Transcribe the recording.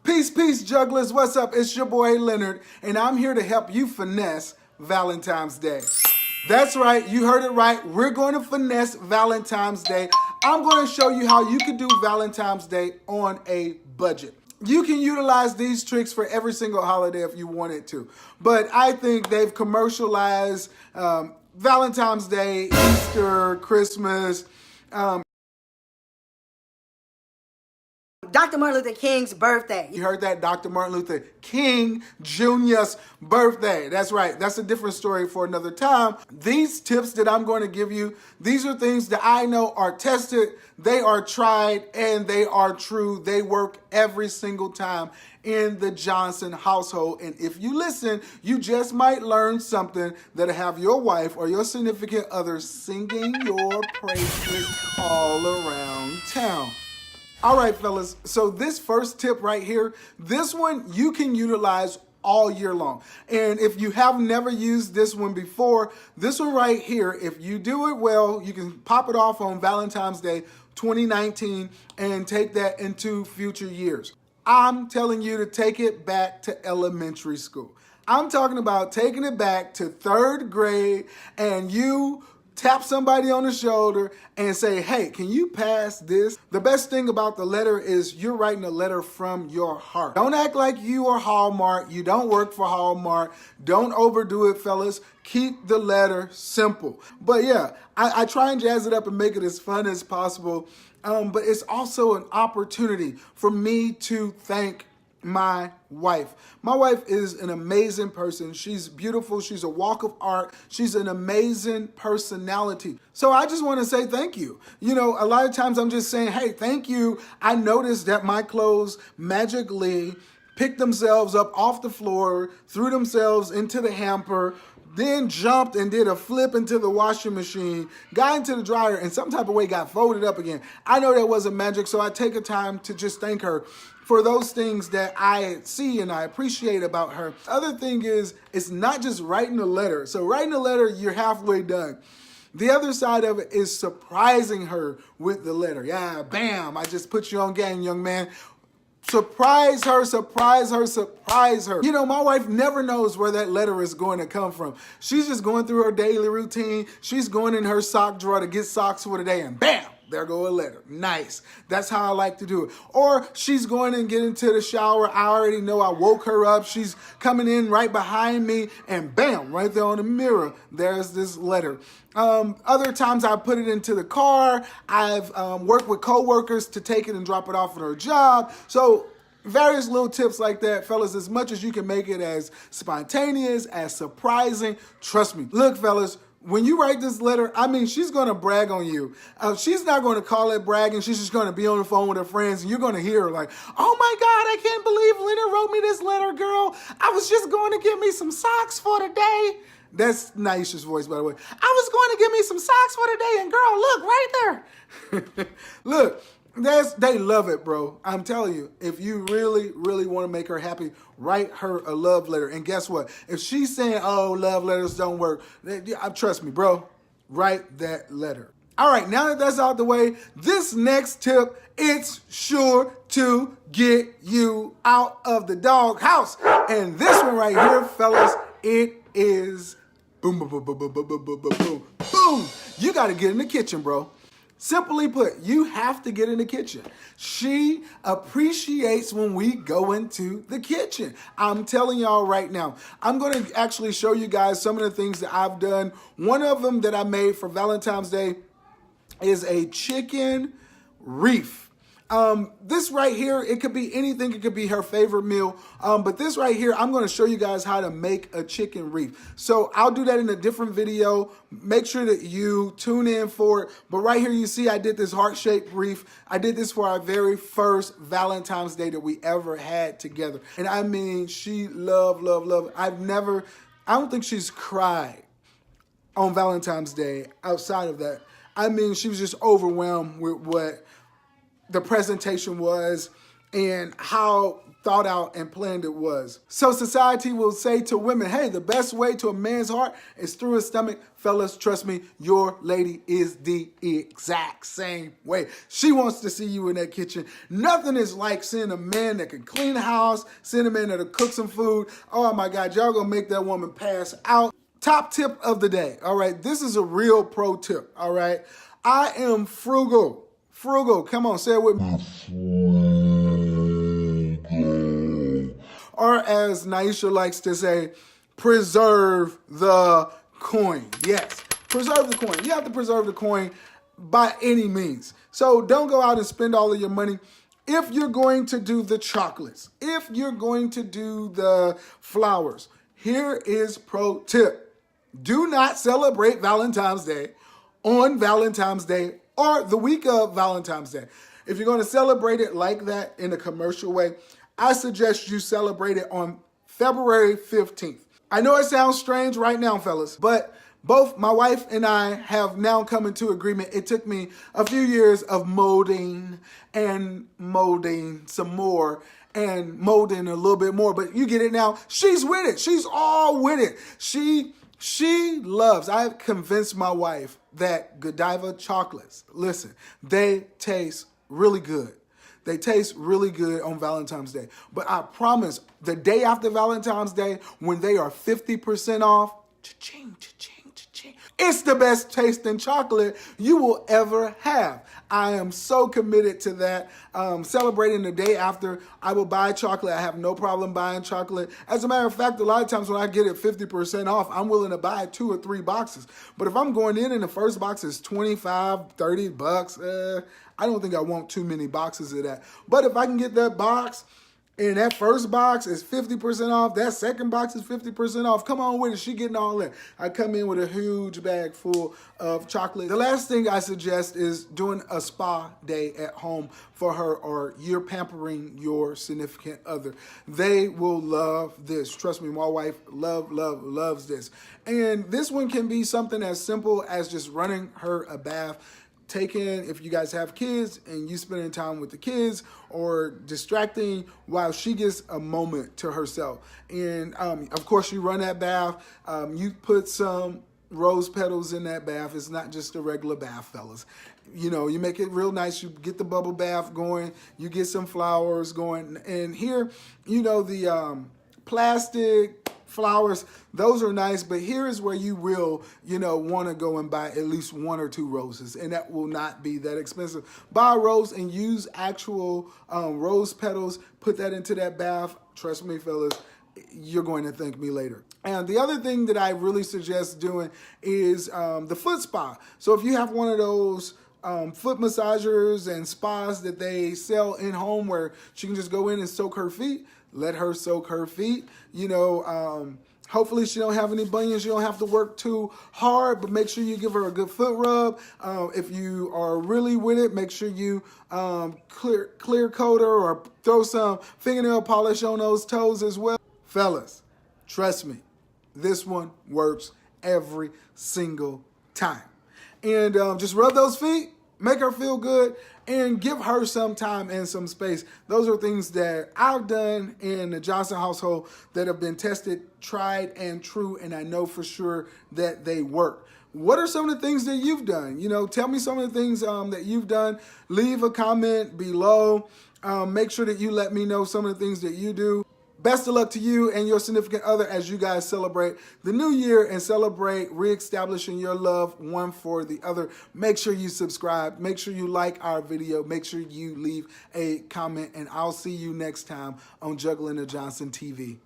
Peace, jugglers. What's up? It's your boy Leonard, and I'm here to help you finesse Valentine's Day. That's right, you heard it right. We're going to finesse Valentine's Day. I'm going to show you how you can do Valentine's Day on a budget. You can utilize these tricks for every single holiday if you wanted to, but I think they've commercialized Valentine's Day, Easter, Christmas, Dr. Martin Luther King's birthday. You heard that? Dr. Martin Luther King Jr.'s birthday. That's right. That's a different story for another time. These tips that I'm going to give you, these are things that I know are tested, they are tried, and they are true. They work every single time in the Johnson household. And if you listen, you just might learn something that'll have your wife or your significant other singing your praises all around town. All right, fellas, so this first tip right here, this one you can utilize all year long. And if you have never used this one before, this one right here, if you do it well, you can pop it off on Valentine's Day 2019 and take that into future years. I'm telling you to take it back to elementary school. I'm talking about taking it back to 3rd grade, and you tap somebody on the shoulder and say, hey, can you pass this? The best thing about the letter is you're writing a letter from your heart. Don't act like you are Hallmark. You don't work for Hallmark. Don't overdo it, fellas. Keep the letter simple. But yeah, I try and jazz it up and make it as fun as possible. But it's also an opportunity for me to thank my wife. My wife is an amazing person. She's beautiful. She's a walk of art. She's an amazing personality. So I just want to say thank you. You know, a lot of times I'm just saying, hey, thank you. I noticed that my clothes magically picked themselves up off the floor, threw themselves into the hamper, then jumped and did a flip into the washing machine, got into the dryer, and some type of way got folded up again. I know that wasn't magic, so I take a time to just thank her for those things that I see and I appreciate about her. Other thing is, it's not just writing a letter. So writing a letter, you're halfway done. The other side of it is surprising her with the letter. Yeah, bam, I just put you on game, young man. Surprise her, surprise her, surprise her. You know, my wife never knows where that letter is going to come from. She's just going through her daily routine. She's going in her sock drawer to get socks for the day, and bam, there go a letter. Nice. That's how I like to do it. Or she's going and getting into the shower. I already know I woke her up. She's coming in right behind me, and bam, right there on the mirror, there's this letter. Other times I put it into the car. I've worked with coworkers to take it and drop it off at her job. So various little tips like that, fellas, as much as you can make it as spontaneous, as surprising, trust me. Look, fellas, when you write this letter, I mean, she's going to brag on you. She's not going to call it bragging. She's just going to be on the phone with her friends, and you're going to hear her like, oh my God, I can't believe Leonard wrote me this letter, girl. I was just going to get me some socks for the day. That's Naisha's voice, by the way. I was going to get me some socks for the day, and girl, look, right there. Look, they love it, bro. I'm telling you, if you really, really want to make her happy, write her a love letter. And guess what? If she's saying, oh, love letters don't work, trust me, bro, write that letter. All right, now that that's out the way, this next tip, it's sure to get you out of the dog house. And this one right here, fellas, it is boom, boom, boom, boom, boom, boom, boom, boom, boom, boom, boom. You got to get in the kitchen, bro. Simply put, you have to get in the kitchen. She appreciates when we go into the kitchen. I'm telling y'all right now. I'm going to actually show you guys some of the things that I've done. One of them that I made for Valentine's Day is a chicken reef. This right here, it could be anything. It could be her favorite meal. But this right here, I'm going to show you guys how to make a chicken reef. So I'll do that in a different video. Make sure that you tune in for it. But right here, you see I did this heart-shaped reef. I did this for our very first Valentine's Day that we ever had together. And I mean, she loved. I don't think she's cried on Valentine's Day outside of that. I mean, she was just overwhelmed with what the presentation was and how thought out and planned it was. So society will say to women, hey, the best way to a man's heart is through his stomach. Fellas, trust me, your lady is the exact same way. She wants to see you in that kitchen. Nothing is like seeing a man that can clean the house, seeing a man that'll cook some food. Oh my God, y'all gonna make that woman pass out. Top tip of the day, all right? This is a real pro tip, all right? I am frugal. Frugal, come on, say it with me. Or as Naisha likes to say, preserve the coin. Yes, preserve the coin. You have to preserve the coin by any means. So don't go out and spend all of your money. If you're going to do the chocolates, if you're going to do the flowers, here is pro tip. Do not celebrate Valentine's Day on Valentine's Day or the week of Valentine's Day. If you're going to celebrate it like that in a commercial way, I suggest you celebrate it on February 15th. I know it sounds strange right now, fellas, but both my wife and I have now come into agreement. It took me a few years of molding and molding some more and molding a little bit more, but you get it now. She's with it. She's all with it. She loves, I've convinced my wife that Godiva chocolates, listen, they taste really good. They taste really good on Valentine's Day. But I promise, the day after Valentine's Day, when they are 50% off, cha-ching, cha-ching, cha-ching, it's the best tasting chocolate you will ever have. I am so committed to that. Celebrating the day after, I will buy chocolate. I have no problem buying chocolate. As a matter of fact, a lot of times when I get it 50% off, I'm willing to buy 2 or 3 boxes. But if I'm going in and the first box is 25, 30 bucks, I don't think I want too many boxes of that. But if I can get that box and that first box is 50% off, that second box is 50% off, come on with it. She getting all in. I come in with a huge bag full of chocolate. The last thing I suggest is doing a spa day at home for her, or you're pampering your significant other. They will love this. Trust me, my wife loves this. And this one can be something as simple as just running her a bath. If you guys have kids and you spending time with the kids, or distracting while she gets a moment to herself. And of course you run that bath, you put some rose petals in that bath. It's not just a regular bath, fellas. You know, you make it real nice. You get the bubble bath going, you get some flowers going. And here, you know, the plastic flowers, those are nice, but here is where you will, you know, want to go and buy at least 1 or 2 roses, and that will not be that expensive. Buy a rose and use actual rose petals, put that into that bath. Trust me, fellas, you're going to thank me later. And the other thing that I really suggest doing is the foot spa. So if you have one of those foot massagers and spas that they sell in home where she can just go in and soak her feet, let her soak her feet. You know, hopefully she don't have any bunions. You don't have to work too hard, but make sure you give her a good foot rub. If you are really with it, make sure you clear coat her or throw some fingernail polish on those toes as well. Fellas, trust me, this one works every single time. And just rub those feet, make her feel good, and give her some time and some space. Those are things that I've done in the Johnson household that have been tested, tried, and true, and I know for sure that they work. What are some of the things that you've done? You know, tell me some of the things that you've done. Leave a comment below. Make sure that you let me know some of the things that you do. Best of luck to you and your significant other as you guys celebrate the new year and celebrate reestablishing your love one for the other. Make sure you subscribe. Make sure you like our video. Make sure you leave a comment, and I'll see you next time on Juggling the Johnson TV.